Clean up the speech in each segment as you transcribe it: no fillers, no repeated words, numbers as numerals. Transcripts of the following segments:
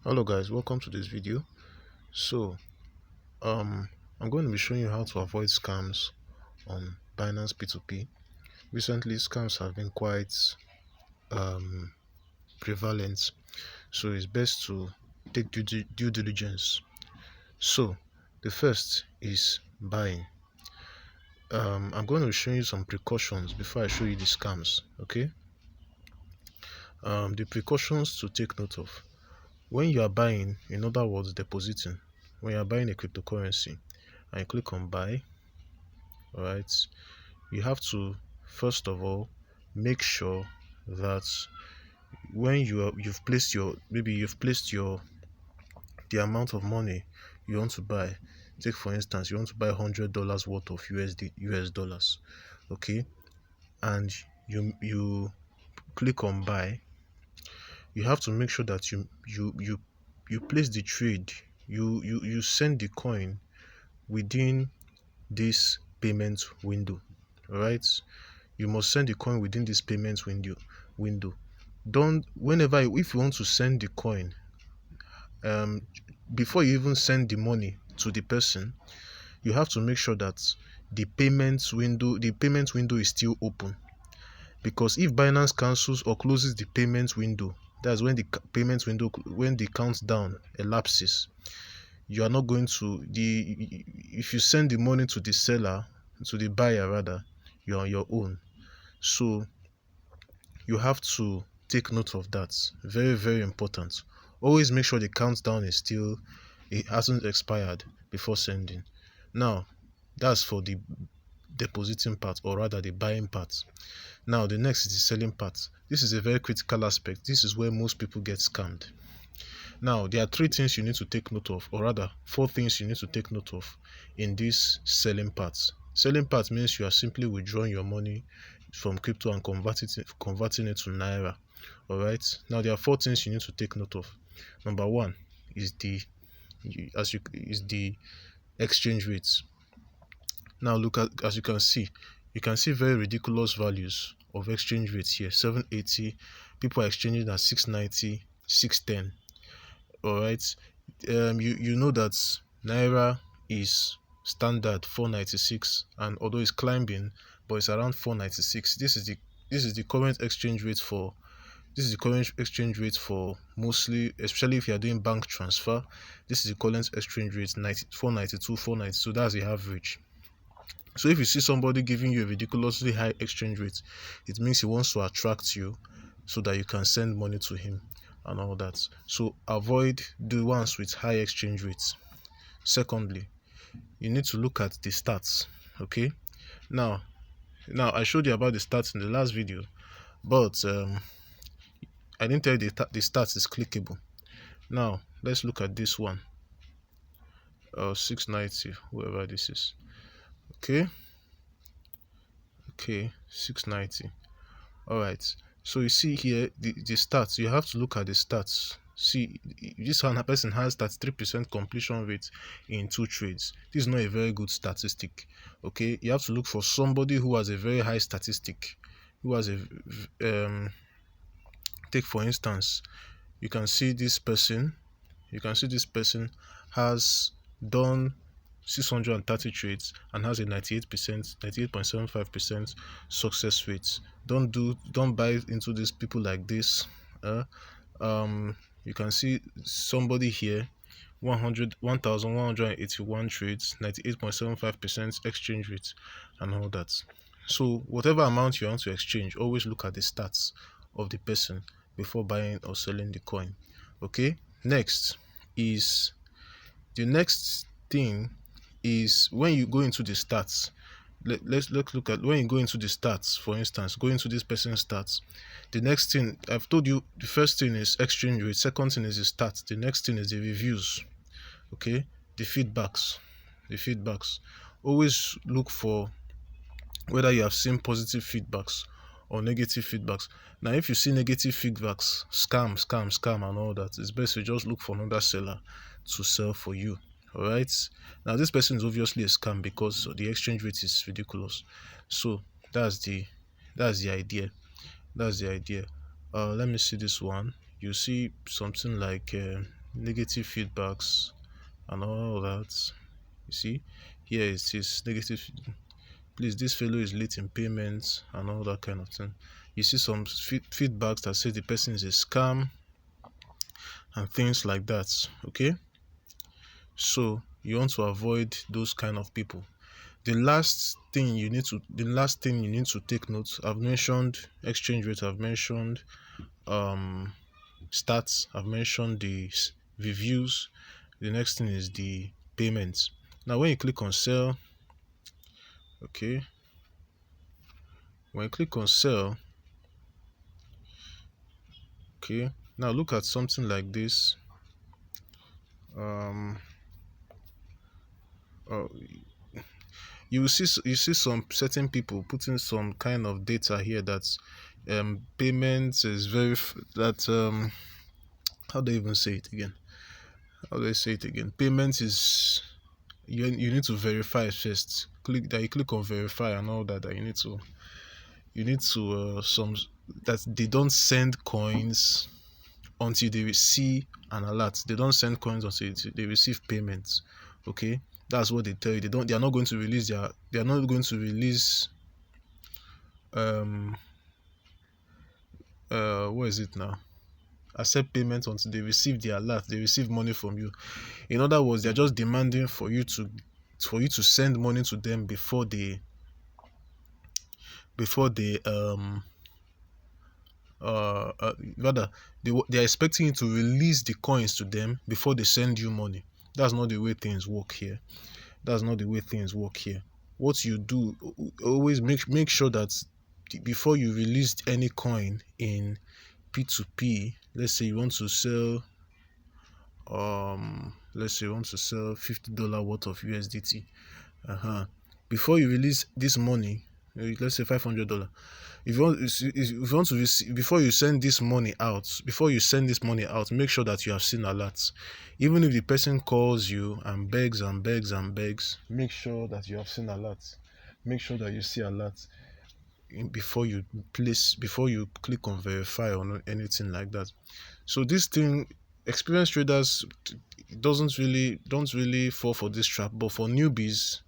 Hello guys, welcome to this video. So um I'm going to be showing you how to avoid scams on Binance P2P. Recently scams have been quite um prevalent, so it's best to take due diligence. So the first is buying. I'm going to show you some precautions before I show you the scams. Okay. The precautions to take note of when you are buying, in other words depositing, when you are buying a cryptocurrency and you click on buy. All right, you have to first of all make sure that when you've placed your, maybe you've placed your the amount of money you want to buy. Take for instance, you want to buy $100 worth of US dollars. Okay, and you click on buy. You have to make sure that you place the trade, you send the coin within this payment window. All right, you must send the coin within this payment window. Don't, whenever if you want to send the coin, um before you even send the money to the person, you have to make sure that the payment window is still open. Because if Binance cancels or closes the payment window, that's when the payment window, when the countdown elapses, you are not going to the if you send the money to the seller, to the buyer rather, you're on your own. So you have to take note of that. Very, very important. Always make sure the countdown is still, it hasn't expired before sending. Now that's for the depositing part, or rather the buying part. Now the next is the selling part. This is a very critical aspect. This is where most people get scammed. Now there are three things you need to take note of, or rather four things you need to take note of in this selling part. Selling part means you are simply withdrawing your money from crypto and converting it to naira. All right, now there are four things you need to take note of. Number one is the exchange rates. Now look at, as you can see very ridiculous values of exchange rates here. 780, people are exchanging at 690, 610. All right, you know that naira is standard 496, and although it's climbing, but it's around 496. This is the current exchange rate for, mostly, especially if you are doing bank transfer. This is the current exchange rate, 492, 492. That's the average. So if you see somebody giving you a ridiculously high exchange rate, it means he wants to attract you so that you can send money to him and all that. So avoid the ones with high exchange rates. Secondly, you need to look at the stats. Okay, now I showed you about the stats in the last video, but I didn't tell you the stats is clickable. Now let's look at this one. 690, whoever this is. Okay, 690. All right, so you see here the stats. You have to look at the stats. See, this one person has 33% completion rate in 2 trades. This is not a very good statistic. Okay, you have to look for somebody who has a very high statistic, who has a take for instance, you can see this person has done 630 trades and has a 98.75% success rate. Don't buy into these people like this. You can see somebody here, 1,181 trades, 98.75% exchange rate and all that. So whatever amount you want to exchange, always look at the stats of the person before buying or selling the coin. Okay, next thing is when you go into the stats. Let's look at when you go into the stats. For instance, go into this person's stats. The next thing I've told you, the first thing is exchange rate, second thing is the stats, the next thing is the reviews. Okay, the feedbacks. Always look for whether you have seen positive feedbacks or negative feedbacks. Now if you see negative feedbacks, scam and all that, it's best to just look for another seller to sell for you. All right, now this person is obviously a scam because the exchange rate is ridiculous. So that's the idea. Let me see this one. You see something like negative feedbacks and all that. You see, here it says negative. Please, this fellow is late in payments and all that kind of thing. You see some feedbacks that say the person is a scam and things like that. Okay, so you want to avoid those kind of people. The last thing you need to take note. I've mentioned exchange rate. I've mentioned stats. I've mentioned the reviews. The next thing is the payments. Now, when you click on sell, okay, when you click on sell, okay, now look at something like this. Uh, you see some certain people putting some kind of data here that payments is very how do I even say it again? How do I say it again? Payment is you need to verify first. You click on verify and all that. That you need to some that they don't send coins until they receive an alert. They don't send coins until they receive payments. Okay, that's what they tell you. They are not going to release They are not going to release what is it now? Accept payment until they receive the alert. They receive money from you. In other words, they are just demanding for you to send money to them before they rather they are expecting you to release the coins to them before they send you money. That's not the way things work here. What you do, always make sure that before you release any coin in P2P, let's say you want to sell $50 worth of USDT. Before you release this money, let's say $500. If you want to receive, before you send this money out, make sure that you have seen alerts. Even if the person calls you and begs, make sure that you have seen alerts. Make sure that you see alerts before you click on verify or anything like that. So this thing, experienced traders don't really fall for this trap, but for newbies,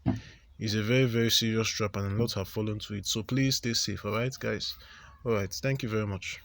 it's a very, very serious trap and a lot have fallen to it. So please stay safe. All right, guys. All right, thank you very much.